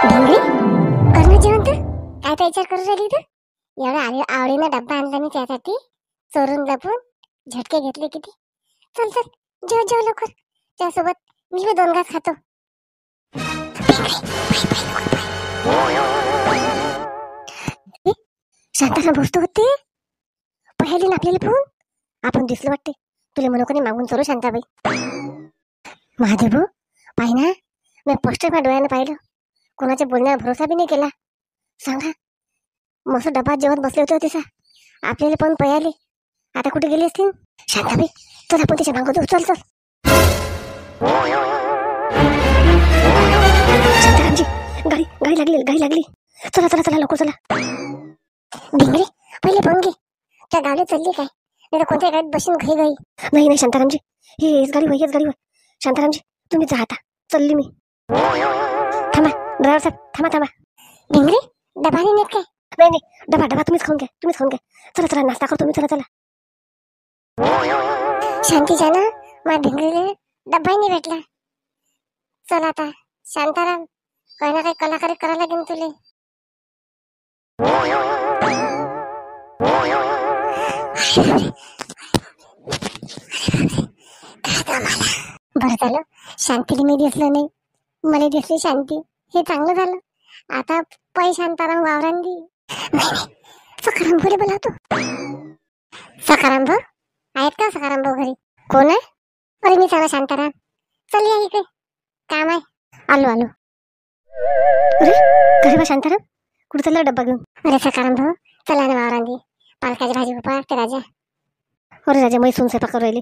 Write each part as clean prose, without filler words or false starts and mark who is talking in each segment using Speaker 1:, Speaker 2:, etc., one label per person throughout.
Speaker 1: ढिंगरी करणं जेवण तर काय तर विचार करू राहिली तर एवढा आवडीनं डब्बा आणला मी त्यासाठी चोरून लपून झटके घेतले किती. चल चल जेव जेव लवकर. त्यासोबत मी दोन घास खातो. शांताला बसतो होते पहिले ना आपल्याला फोन आपण दिसलो वाटते तुला मनोकने मागून चोरू शांताबाई. महादेव पाहि ना मी पोस्टर माझ्या डोळ्यानं पाहिलं. कोणाच्या बोलण्यावर भरोसा बी नाही केला. सांगा मस्त डब्यात जेवण बसले होते तिचा आपल्याला पण पयाले. आता कुठे गेली असतील शांताबाई. चल आपण तिच्या मागं जाऊ. चल चल शांतारामजी गाडी गाडी लागली. चला चला चला लवकर चला. ढिंगरे पहिले पाहून घे त्या गाडी चालली काय नाही तर कोणत्या गाडीत बसून घाई घाई. नाही नाही शांतारामजी हेच गाडी होय हेच गाडी होय. शांतारामजी तुम्ही जा आता चालली मी. थांबा ड्रायव्हर साहेब थांबा थांबा. ढिंगरे डबा नाही नेत काय. नाही नाही डबा डबा तुम्हीच खाऊन घ्या. चला चला नाश्ता करतो मी. चला चला शांतीच्या ना माझ्या ढिंगरीला डब्बाही नाही भेटला. चला आता शांताराम काही ना काही कलाकारी करायला लागेल तुले. बरं झालं शांतीला मी दिसलं नाही मला दिसली शांती. हे चांगलं झालं. आता पै शांताराम वावरांनी सकाराम बोले बोलावतो. सकाराम भाऊ आहेत का. सकाराम भाऊ घरी कोण आहे. अरे मी चांगला शांताराम चल या इकडे काम आहे. आलो आलो. अरे घरी बा शांताराम कुठे चालला डब्बा घेऊन. अरे सकाराम भाऊ चला ना वावरांनी पालकाची भाजी उपाडते राजा. अरे राजा मी सून स्वयंपाक करू राहिली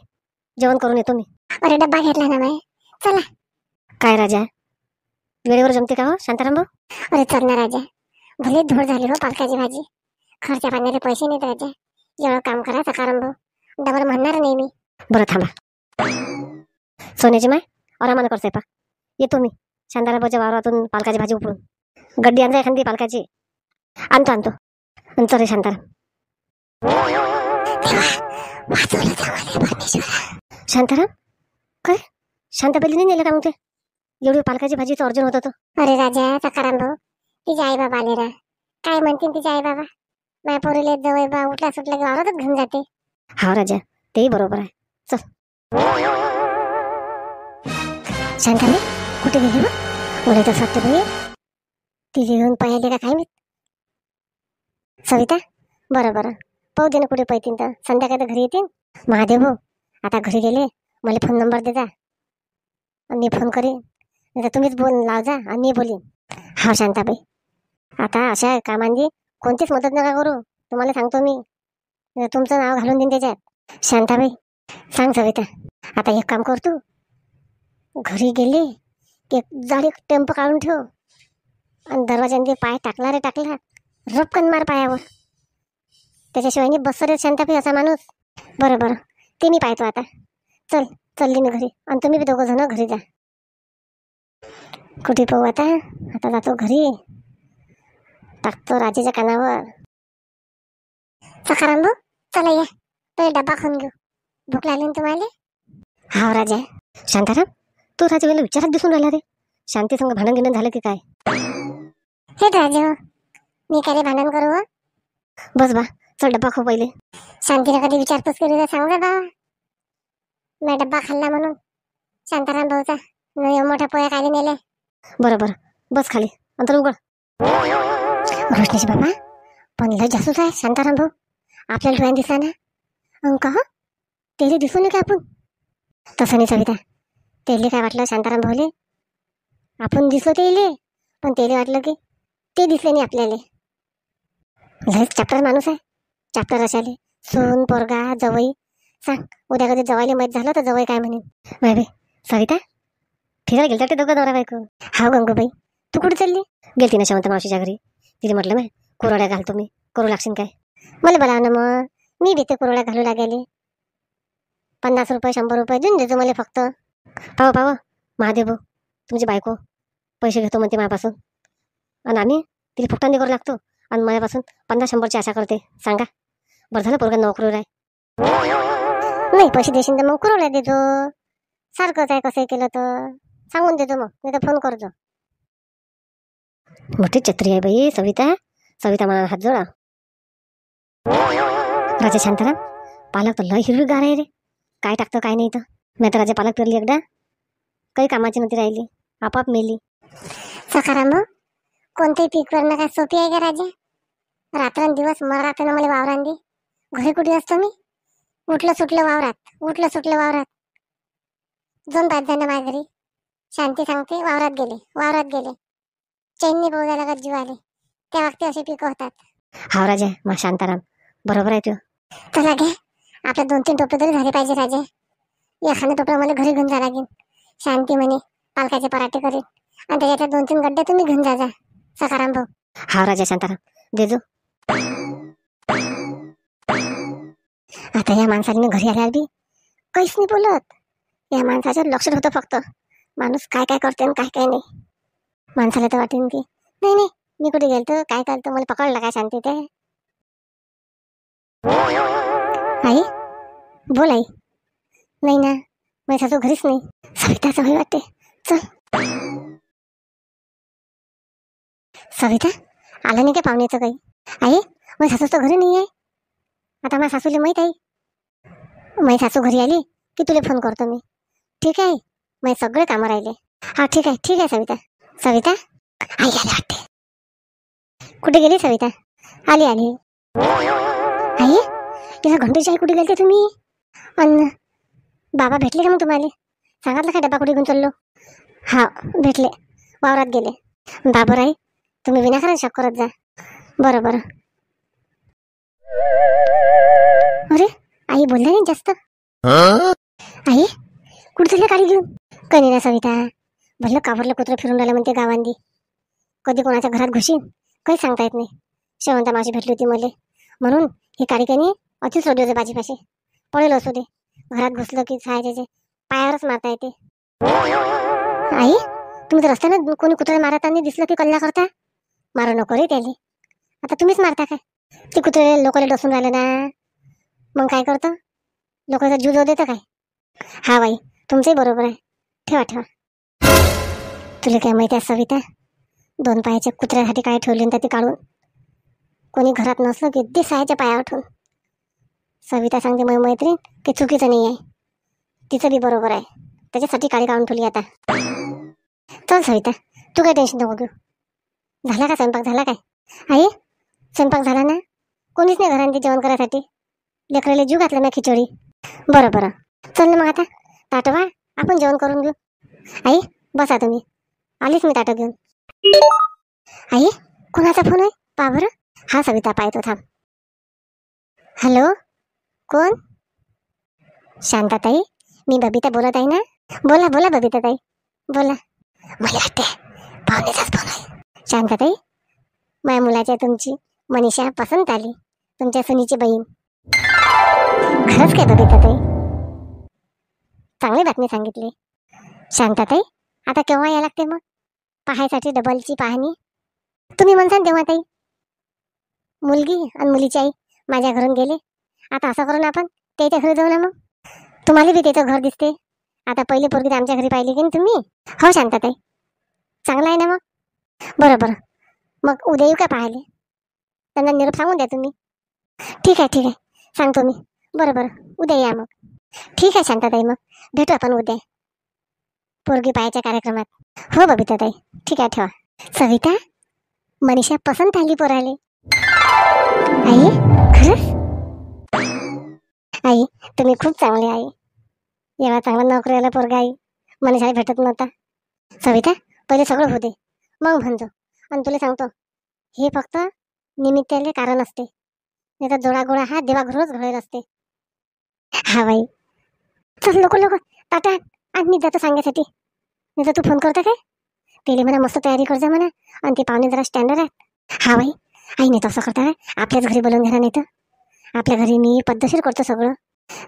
Speaker 1: जेवण करून येतो मी. अरे डब्बा घेतला ना बाई चला. काय राजा वेळेवर जमते का हो शांताराम भाऊ. अरे चल ना राजा भले धूळ झाली हो पालकाची भाजी. खर्चा पाण्याचे पैसे नाहीत राजा. एवढं काम करा सकाराम भाऊ डबल म्हणणार नाही मी. बरं थांबा सोन्याची माय आरामानं कर स्वयंपाक. येतो मी शांताराम भाऊच्या वावरातून पालकाची भाजी उपळून. गड्डी आणजा एखादी पालकाची. आणतो चल रे शांताराम. शांताराम काय शांताबाईला नाही नेलं का मग ते एवढी पालकाची भाजीचं अर्जन होत होतं. अरे राजा सकाराम भाऊ तिचे आई बाबा आले रा काय म्हणतील तिचे आई बाबा. माझ्या पोरीले जवळ बा उठला सुटला की वावरातच घेऊन जाते. हा राजा तेही बरोबर आहे. चल शांताबाई कुठे गेली बा. मला तर वाटतं बाई तिथे घेऊन पाहिले का काय मी. सविता बरं पाहू दे ना कुठे पाहतील तर संध्याकाळी तर घरी येतील. महादेव भाऊ आता घरी गेले मला फोन नंबर दे जा आणि मी फोन करीन नाही तर तुम्हीच बोल लाव जा आणि मी बोलीन. हा शांताबाई आता अशा कामांची कोणतीच मदत नका करू. तुम्हाला सांगतो मी तुमचं नाव घालून देईन त्याच्यात. शांताबाई सांग सविता आता एक काम कर तू घरी गेले की जाडी टेम्पो काढून ठेव आणि दरवाजाने पाय टाकला रपकन मार पायावर. त्याच्याशिवाय नाही बस रे शांताबाई असा माणूस. बरं ते मी पाहतो आता. चालली मी घरी आणि तुम्ही बी दोघं जण घरी जा. कुठे पाहू आता जातो घरी टाकतो राजेच्या कानावर. सकाराम भाऊ चला या तो डब्बा खाऊन घेऊ. भूक लागली ना तुम्हाला. हा राजा शांताराम तू राजा वेळेला विचारात दिसून राहिला रे. शांती संग भांडण गिणं झालं की काय. हे राजा मी काय भांडण करू. बस बा चल डब्बा खाऊ पहिले. शांतीला कधी विचारपूस केली तर सांग बा मी डब्बा खाल्ला म्हणून शांताराम भाऊचा मोठ्या पोया खाली नेल्या. बरं बस खाली अंतर उघड. रोशनीची बाबा पण लय जासूस आहे शांताराम भाऊ. आपल्याला डोळ्यात दिसला ना अंक हो तेले दिसून नाही का आपण. तसं नाही सविता तेले काय वाटलं शांताराम भाऊले आपण दिसलो तेले पण तेले वाटलं की ते दिसले नाही आपल्याला. लय चॅप्टर माणूस आहे. चॅप्टर अशाले सोन पोरगा जवई. सांग उद्या कधी जवायला माहीत झालं तर जवळ काय म्हणेन. बाय सविता फिरायला गेलता ते दोघं नवरा बायको. हा गंगूबाई तू कुठे चालली. गेलती ना शेवंत मावशीच्या घरी. तिने म्हटलं मी कुरवड्या घालतो मी करू लागशील काय. मला बोलाव ना मग मी भीते कुरवड्या घालू लागेल. 50 रुपये 100 रुपये देऊन देतो मला फक्त. पाव महादेव भाऊ तुमची बायको पैसे घेतो म्हणते माझ्यापासून आणि आम्ही तिला फुकटांनी करू लागतो आणि माझ्यापासून 50-100ची आशा करते. सांगा बरं झालं पोरगा नोकरीवर आहे. नाही पैसे देशील तर मग कुरवड्या देतो. सारखंच आहे कसं केलं तर सांगून देतो मग नाही तर फोन करतो. मोठी छत्री आहे बाई सविता. सविता मला हात जोडा. राजा शांताराम, पालक तर लय हिरवीगार आहे रे. काय टाकतं काय नाही तर. मी तर राजा पालक पेरली एकदा, काही कामाची नव्हती राहिली, आपाप मेली. सखाराम भाऊ, कोणतेही पीक करणं काय सोपी आहे का राजा? रात्रंदिवस मराठीनं मला वावरांदी. घरी कुठे असतो मी? उठलं सुटलं वावरात. दोन 5 जण माझ्या घरी. शांती सांगते वावरात गेले. चैननी बोजायला का जीव आले. त्या वक्ती असे पीक होतात. हा राजा, मग शांताराम बरोबर आहे तू. चला घ्या, आपल्या 2-3 टोपे तरी झाले पाहिजे राजा. एखादं टोपलं मला घरी घेऊन जा लागेल. शांती म्हणे पालकाचे पराठे करेल आणि त्याच्यात 2-3 गड्डे तुम्ही घेऊन जा. सखाराम भाऊ. हा राजा शांताराम, देजो. आता या माणसाने घरी आल्या बी काहीच नाही बोलत. या माणसाचं लक्ष होतं फक्त, माणूस काय काय करते आणि काय काय नाही. माणसाला तर वाटेन की नाही मी कुठे गेलतो काय करतो, मला पकडलं काय शांती ते. आई बोल आई. नाही ना, माझी सासू घरीच नाही. सविताचं होई वाटते. चल सविता, आलं नाही काय पाहुण्याचं काही? आई माझी सासू तर घरी नाही आहे. आता माझ्या सासूला माहीत आहे. माझी सासू घरी आली की तुला फोन करतो मी. ठीक आहे, माझे सगळे कामं राहिले. हा ठीक आहे सविता. सविता आई आली वाटते. कुठे गेली सविता? आली. आई तिला घंटेची आई कुठे गेलते तुम्ही? अन्न बाबा भेटले का मग तुम्हाला? सांगितलं का डबा कुठे घेऊन चाललो? हा भेटले, वावरात गेले. बाबर आई तुम्ही विनाकारण शक करत जा. बरं. अरे आई बोलल्या नाही जास्त. आई कुठे चालले गाडी घेऊन? काही नाही सविता, भरलं कावरलं कुत्रं फिरून राहिलं म्हणते गावांनी. कधी कोणाच्या घरात घुशीन काही सांगता येत नाही. शेवंता मावशी भेटली होती मला, म्हणून ही कारिकानी अतिच सोडली होते बाजीपाशी. पडेल असू दे, घरात घुसलं की सायचे पायावरच मारता येते. आई तुम्ही तर रस्त्यानं कोणी कुत्र्याला मारताना दिसलं की कल्ला करता. मारू नको रे त्याले. आता तुम्हीच मारता काय? ते कुत्रे लोकांना डसून राहिलं ना, मग काय करतं? लोकांचा जीव जाऊ देतं काय? हा बाई तुमचंही बरोबर आहे. ठेवा. तुला काय माहिती आहे सविता, 2 पायाच्या कुत्र्यासाठी काय ठेवले तर ते काढून कोणी घरात नसलं की ते सायाच्या पायावर ठेवून. सविता सांगते माझी मैत्रीण की चुकीचं नाही आहे, तिचं बी बरोबर आहे. त्याच्यासाठी काळी काढून ठेवली आता. चल सविता, तू काय टेन्शन नको घेऊ. झाला का स्वयंपाक? झाला काय? आई स्वयंपाक झाला ना? कोणीच नाही घरात जेवण करायसाठी. लेकराला जीव घातला ना खिचडी. बरं चल ना मग आता ताटवा, आपण जेवण करून घेऊ. आई बसा तुम्ही, आलीच मी ताटं घेऊन. आई कोणाचा फोन आहे पहा बरं. हा सविता पाहतो थांब. हॅलो कोण? शांताताई, मी बबिता बोलत आहे ना. बोला बबिताताई बोला. मला वाटते पाहुण्याचाच फोन आहे. शांताताई, माझ्या मुलाच्या तुमची मनीषा पसंत आली, तुमच्या सुनीची बहीण. खरंच काय बबिताताई? चांगली बातमी सांगितली. शांताताई आता केव्हा या लागते मग पाहायसाठी डबलची पाहणी? तुम्ही म्हणसान तेव्हा ताई. मुलगी आणि मुलीची आई माझ्या घरून गेले, आता असं करू ना आपण त्याच्या घरी जाऊ ना. मग तुम्हाला बी त्याचं घर दिसते. आता पहिले पोरगी तर आमच्या घरी पाहिली की तुम्ही. हो शांताताई, चांगला आहे ना मग. बरं मग उद्या येऊ का पाहायला? त्यांना निरोप सांगून द्या तुम्ही. ठीक आहे सांगतो मी. बरं उद्या या मग. ठीक आहे शांताताई, मग भेटू आपण उद्या पोरगी पाहायच्या कार्यक्रमात. हो बबिताताई ठीक आहे, ठेवा. सविता, मनीषा पसंत आली पोराले. आई खरंच? आई तुम्ही खूप चांगली आई. एवढा चांगला नोकरीवाला पोरगा आई मनीषाला भेटत नव्हता. सविता पहिले सगळं होते मग म्हणतो. आणि तुला सांगतो, हे फक्त निमित्ताले कारण असते, नाही तर जोडा हा देवाघरूनच घडेल असते. हा बाई चल लोक टाटा, आणि मी जातो सांगायसाठी. नाही तर तू फोन करतो काय तेले म्हणा मस्त तयारी करजा म्हणा, आणि ते पाहुणे जरा स्टँडर्ड आहेत. हा बाई आई नाही तसं करता काय, आपल्याच घरी बोलवून घेणार. नाही तर आपल्या घरी मी पद्धतशीर करतो सगळं.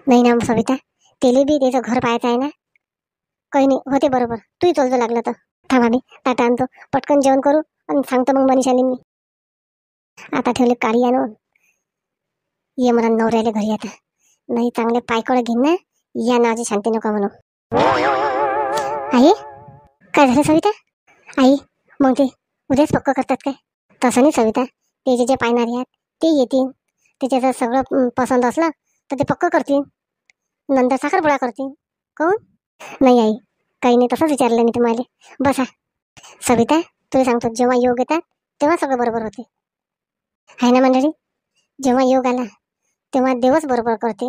Speaker 1: नाही ना सविता, तेले बी त्याचं घर पाहायचं आहे ना. काही नाही होते बरोबर, तूही चलतो लागलं तर. थांबा मी टाटा आणतो, पटकन जेवण करू आणि सांगतो मग मनीषाने मी. आता ठेवले काळी आणून. ये मला नवऱ्याला घरी आता, नाही चांगले पायकळ घेईन ना, या नावाची शांती नका म्हणू. आई काय झालं सविता? आई मग ते उद्याच पक्क करतात काय? तसं नाही सविता, ते जे पाहणारे आहेत ते येतील, त्याच्या जर सगळं पसंत असलं तर ते पक्क करतील, नंतर साखरपुडा करतील. कोण? नाही आई, काही नाही, तसंच विचारलं मी तुम्हाला. बसा. सविता, तुला सांगतो, जेव्हा योग येतात तेव्हा सगळं बरोबर होते. आहे ना मंडळी, जेव्हा योग आला तेव्हा देवच बरोबर करते.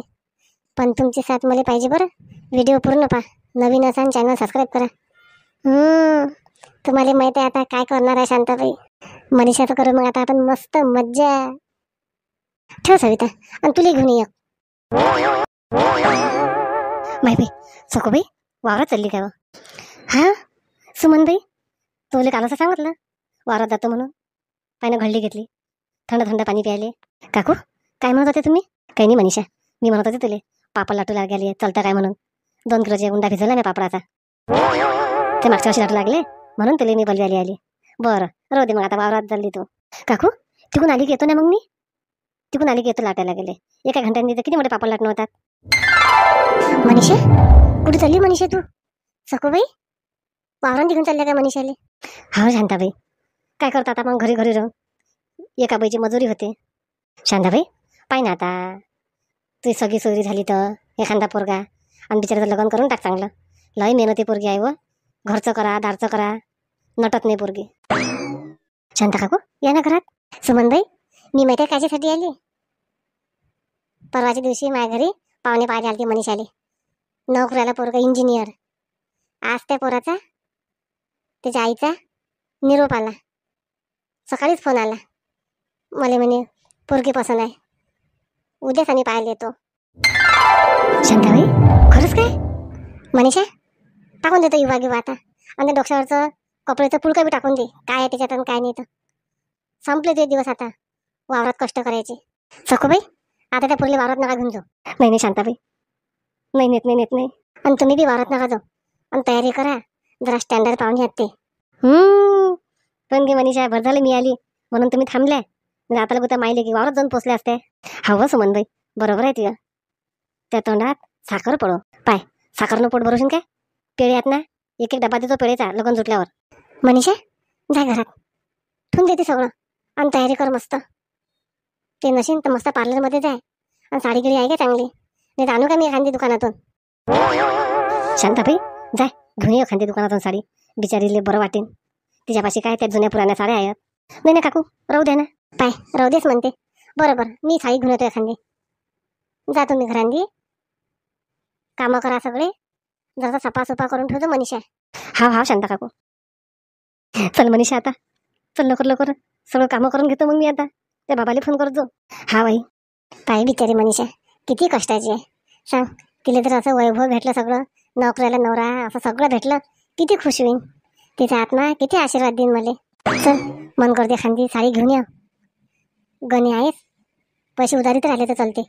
Speaker 1: पण तुमची साथ मला पाहिजे बरं. व्हिडिओ पूर्ण पहा. नवीन असाल चॅनल सबस्क्राईब करा. तुम्हाला माहिती आहे आता काय करणार आहे शांताबाई. मनीषाचं करू मग आता आपण मस्त मज्जा. ठेव सविता, आणि तुला घेऊन ये. माहिती सकोबाई वावरात चालली काय? हा सुमनबाई, तुला काल असं सांगितलं वावरात जातो म्हणून. पाहिनं घडली घेतली, थंड थंड पाणी प्यायले. काकू काय म्हणत होते तुम्ही? काही नाही मनीषा, मी म्हणत होते तुले पापड लाटू लागले, चलता काय म्हणून. 2 किलोचा गुंडा भिजवला ना पापडाचा, ते मागच्या वर्षी लाटू लागले म्हणून तुले मी बलव्याली आली. बरं राहू दे मग, आता वावरात चालली तू. काकू तिकून आली की येतो ना मग मी, तिकून आली की येतो लाटायला गेले. एका घंट्याने तर किती मोठे पापड लाटणं होतात. मनीषा कुठे चालली मनीषा तू? सकोबाई वावरात निघून चालल्या काय मनीषाले? हा शांताबाई, काय करता आता मग घरी घरी राहून. एका बाईची मजुरी होते. शांताबाई पाय ना आता, तुझी सगळी सोयरी झाली तर एखादा पोरगा आणि बिचाराचं लग्न करून टाक चांगलं. लय मेहनती पोरगी आहे व, घरचं करा दारचं करा, नटत नाही पोरगी. शांता काकू या ना घरात. सुमनबाई मी माहिती आहे कायच्यासाठी आली? परवाच्या दिवशी माझ्या घरी पाहुणे पाहिले आले मनीषाले. नोकऱ्याला पोरगा इंजिनियर. आज त्या पोराचा, त्याच्या आईचा निरोप आला. सकाळीच फोन आला मला, म्हणे पोरगी पसंत आहे, उद्याच आम्ही पाहायला येतो. शांताबाई खरंच काय? मनीषा टाकून देतो युवा गिवा आता, आणि डोक्यावरचं कपड्याचं पुळका बी टाकून दे. काय आहे त्याच्यात आणि काय नाही तर. संपले ते दिवस आता वावरात कष्ट करायचे. सखूबाई आता त्या पुरले वावरात नका घेऊन जाऊ. नाही नाही शांताबाई, नाही नेत नाही नेत नाही. आणि तुम्ही बी वावरात नका जाऊ, आणि तयारी करा, जरा स्टँडर्ड पाहुणे आहेत ते. पण गे मनीषा भर झालं मी आली म्हणून तुम्ही थांबल्या. आता लोक त्या माहिले की वावरात जाऊन पोचले असते. हवं सुमनबाई बरोबर आहे तुझं. त्या तोंडात साखर पडो. पाय साखरनं पोट भरूशन काय? पेढे आहेत ना, एक एक डबा देतो पेढेचा लगन सुटल्यावर. मनीषा जा घरात, ठेवून देते सगळं आणि तयारी कर मस्त. ते नशीन तर मस्त पार्लरमध्ये जाय, आणि साडी गिडी आहे का चांगली, नाही तर आणू का मी एखादी दुकानातून. शांताबाई जाय घेऊन ये एखादी दुकानातून साडी, बिचारीले बरं वाटेन. तिच्यापाशी काय त्या जुन्या पुराण्या साड्या आहेत. नाही ना काकू राहू द्या ना. पाय राहू देच म्हणते. बरोबर मी साडी घेऊन येतो एखादी. जा तुम्ही घरांदी, कामं करा सगळे, जरा सफा करून ठेवतो मनीषा. हा शांता काकू. चल मनीषा आता चल, लवकर लवकर सगळं कामं करून घेतो मग मी आता. त्या बाबाला फोन करतो. हा बाई पाय बिचारी मनीषा किती कष्टाची आहे सांग. तिला तर असं वैभव भेटलं, सगळं नोकऱ्याला नवरा असं सगळं भेटलं, किती खुश होईन. तिचा आत्मा किती आशीर्वाद देईन मला. चल मन करते एखादी साडी घेऊन या. गणी आहेस, पैसे उधारी तर आले तर चालते.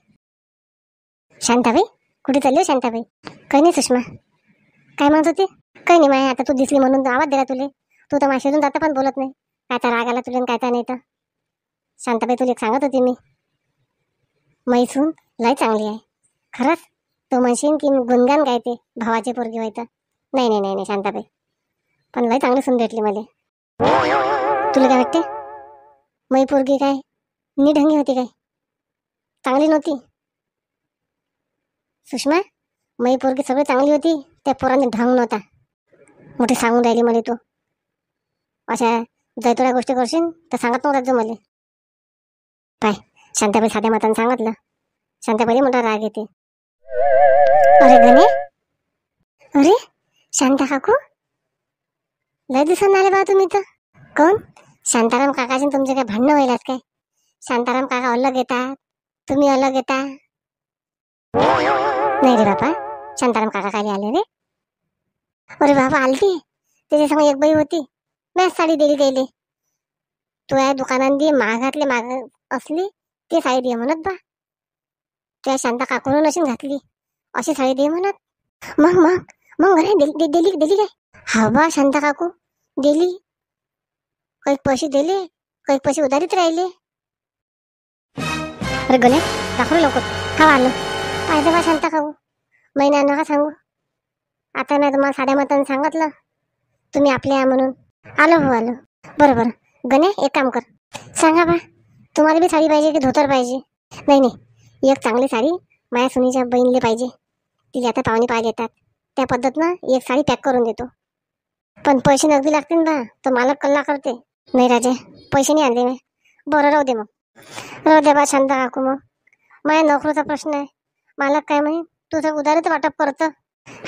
Speaker 1: शांताबाई कुठे चालली हो शांताबाई? काही नाही सुषमा. काय म्हणत होती? काही नाही माय, आता तू दिसली म्हणून आवाज दिला तुले. तू तर माशेरून जाता पण बोलत नाही. कायचा राग आला तुला कायचा नाही तर. शांताबाई तुला एक सांगत होती मी, मैसून लय चांगली आहे खरंच. तो म्हणशील की मी गुणगान गायते भावाची पोरगी व्हायचं. नाही नाही नाही शांताबाई, पण लय चांगली सून भेटली मला. तुला काय वाटते? मै पोरगी काय निढंगी होती काय? चांगली नव्हती सुषमा. मै पोरगी सगळी चांगली होती, त्या पोराने ढंग नव्हता. मोठी सांगून राहिली मला तू. अशा जैतोड्या गोष्टी करशील तर सांगत नव्हता जो मला. पाय शांताबाई साध्या मताने सांगितलं. शांताबाई मोठा राग येते. अरे गणे, अरे शांता काकू लय दिवसांनी आले बा तुम्ही तर. कोण? शांताराम काकाशी तुमचे काय भांडणं व्हायलात काय? शांताराम काका अलग येतात, तुम्ही अलग येता. नाही रे बापा, शांताराम काका काय आले रे? अरे बाबा आलती, त्याच्यासमोर एक बाई होती, मॅच साडी दिली गेली. तू या दुकानांनी मागातले माग असली ती साडी दे म्हणत बा. त्या शांता काकून अशी घातली अशी साडी दे म्हणत. मग मग मग अरे दिली दिली काय? हा बा शांता काकू दिली. काही पैसे दिले, काही पैसे उधारीत राहिले. अरे गणे दाखवलं लवकर. हा आलो. पाहिजे बा शांता काकू, महिना नका सांगू. आता नाही तुम्हाला साध्या मताने सांगितलं तुम्ही आपले या म्हणून. आलो हो आलो. बरोबर. गण्या, एक काम कर, सांगा बा, तुम्हाला बी साडी पाहिजे की धोतर पाहिजे? नाही नाही, एक चांगली साडी माझ्या सुनीच्या बहिणीला पाहिजे. तिला आता पाहुणे पाहायला येतात, त्या पद्धतीनं एक साडी पॅक करून देतो. पण पैसे नगदी लागतील ना, तर मालक कल्ला करते. नाही राजे, पैसे नाही आणले मी. बरं राहू दे मग. राहू दे बा शांता काकू, मग माझ्या नोकरीचा प्रश्न आहे. मालक काय म्हणे, तुझं उधारीच वाटप करतं.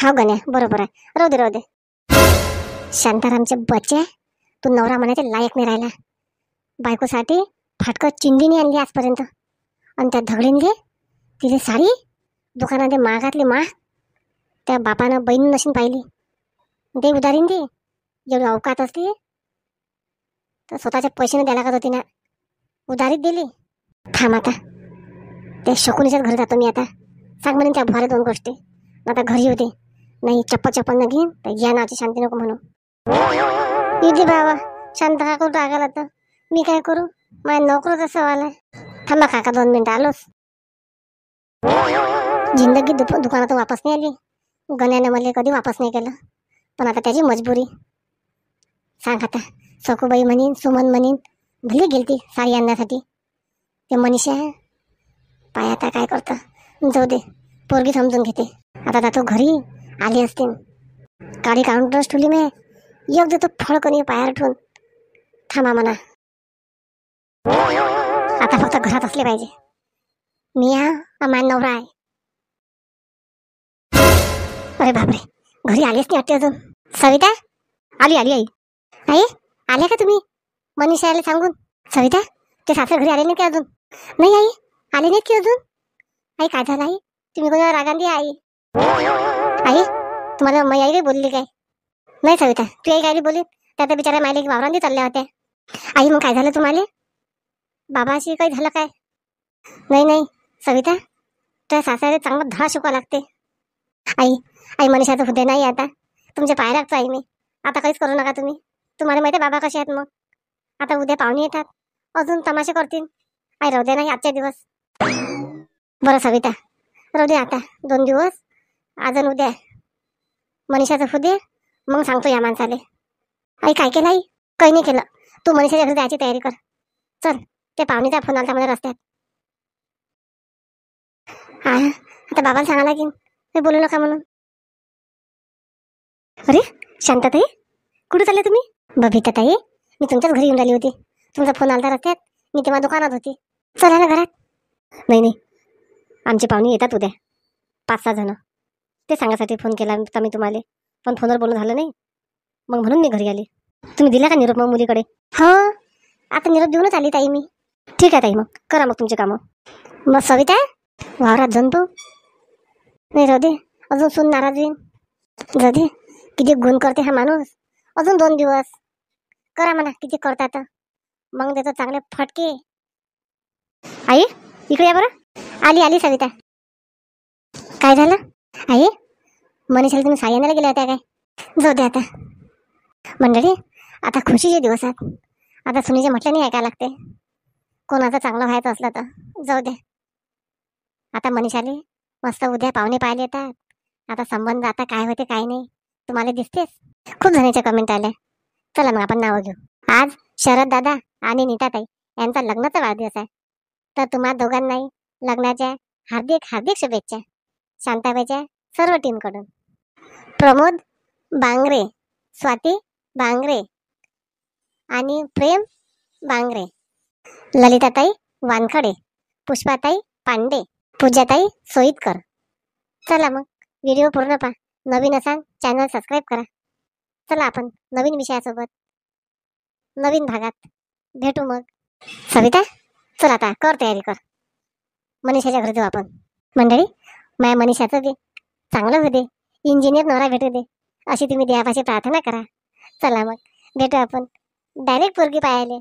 Speaker 1: हा गण्या, बरोबर आहे. राहू दे राहू दे. शांतारामचे बच्चे, तू नवरा म्हणायचे लायक नाही राहिला. बायकोसाठी फाटकं चिंडीने आणली आजपर्यंत, आणि त्या धगडीने तिथे साडी दुकानात महागातली त्या बापानं बहीण नशीन पाहिली. ते उधारीन दे, एवढी अवकात असते तर स्वतःच्या पैशाने द्यायला लागत होती ना, उधारीत दिली. थांब आता, त्या शकुनीच्याच घरी जातो मी आता. सांग म्हणे त्या भुवाला 2 गोष्टी. आता घरी येऊ दे, नाही चप्पल न घेईन तर या नावाची शांती नको म्हणू. इथे बाबा शांत काकू रागाला, तर मी काय करू? माझ्या नोकरीचा सवाल आहे. थांबा काका, 2 मिनिटं आलोच. जिंदगी दुकानात वापस नाही आली. गण्याने मला कधी वापस नाही केलं, पण आता त्याची मजबुरी. सांग आता, सखूबाई म्हणीन, सुमन म्हणीन, भले गेलती साडी आणण्यासाठी. ते मनीषा पाय आता काय करतं. जाऊ दे, पोरगी समजून घेते. आता जातो घरी, आली असतील. काळी काढून रस ठेवली मी, एक देतो फळकणी पायावर ठेवून. थांबा म्हणा, आता फक्त घरात असले पाहिजे. मी माझा नवरा आहे. अरे बापरे, घरी आलीच नाही वाटते अजून. सविता, आली आली आई. आई, आल्या का तुम्ही? मनीषा आले सांगून. सविता, ते सासरे घरी आले नाही की अजून? नाही आई, आले नाहीत की अजून. आई काय झालं आई? तुम्ही कोणाला रागांदी आई? आई, तुम्हाला मै आई बोलली काय? नाही सविता, तू आई काय बोलली? त्या तर बिचारा मायले वावरांदी चालल्या होत्या. आई मग काय झालं तुम्हाला? बाबाशी काही झालं काय? नाही नाही सविता, त्या सासऱ्याला चांगला धडा शिकवा लागते. आई, आई मनीषाचं हृदय नाही आता. तुमच्या पाय लागतो आई मी. आता काहीच करू नका तुम्ही. तुम्हाला माहिती आहे बाबा कसे आहेत. मग आता उद्या पाहुणे येतात, अजून तमाशे करतील. आई राहू दे नाही आजचे दिवस. बरं सविता, राहू दे आता 2 दिवस, आज आणि उद्या. मनीषाचं हृदय मग सांगतो या माणसाले. आई काय केलं आई? काही नाही केलं. तू मनीषाच्या घरी जायची तयारी कर. चल, ते पाहुणेचा फोन आलता मला रस्त्यात. हा, आता बाबाला सांगा लागेल ते बोलू नका म्हणून. अरे शांताताई, कुठे चालले तुम्ही? बबिता ताई, मी तुमच्याच घरी येऊन राहिली होती. तुमचा फोन आलता रस्त्यात, मी तेव्हा दुकानात होती. चला ना घरात. नाही नाही, आमचे पाहुणे येतात उद्या, 5-6 जण. ते सांगासाठी फोन केला होता मी तुम्हाला, पण फोनवर बोलणं झालं नाही, मग म्हणून मी घरी आली. तुम्ही दिला का निरोप मग मुलीकडे? हो, आता निरोप देऊनच आली ताई मी. ठीक आहे ताई, मग करा मग तुमचे कामं. मग सविता, वावरात जाऊन तू? नाही राहू दे, अजून सून नाराज होईन. जाऊ दे, किती गुण करते हा माणूस. अजून 2 दिवस करा म्हणा, किती करतात मग देतो चांगले फटके. आई इकडे या बरं. आली आली सविता. काय झालं आई? मनीषाला तुम्ही साई आणायला गेल्या होत्या काय? जाऊ दे आता मंडळी, आता खुशीचे दिवस आहेत. आता सुनीचे म्हटलं नाही ऐकायला लागते. कोणाचं चांगलं व्हायचं असलं तर जाऊ दे. आता मनीषाले मस्त उद्या पाहुणे पाहिले येतात. आता संबंध आता काय होते काय नाही तुम्हाला दिसतेच. खूप जणांच्या कमेंट आल्या. चला मग आपण नावं घेऊ. आज शरद दादा आणि नीताताई यांचा लग्नाचा वाढदिवस आहे, तर तुम्हा दोघांनाही लग्नाच्या हार्दिक हार्दिक शुभेच्छा शांताबाईच्या सर्व टीमकडून. प्रमोद बांगरे, स्वाती बांगरे आणि प्रेम बांगरे, ललिताताई वानखडे, पुष्पाताई पांडे, पूजाताई सोईतकर. चला मग व्हिडिओ पूर्ण पहा. नवीन असाल चॅनल सबस्क्राईब करा. चला आपण नवीन विषयासोबत नवीन भागात भेटू. मग सविता, चल आता कर तयारी कर. मनीषाच्या घरी जाऊ आपण. मंडळी, माझ्या मनीषाचं दे चांगलं होऊ दे, इंजिनियर नवरा भेटू दे, अशी तुम्ही देवापाशी प्रार्थना करा. चला मग भेटू आपण डायरेक्ट पोरगी पाहायला.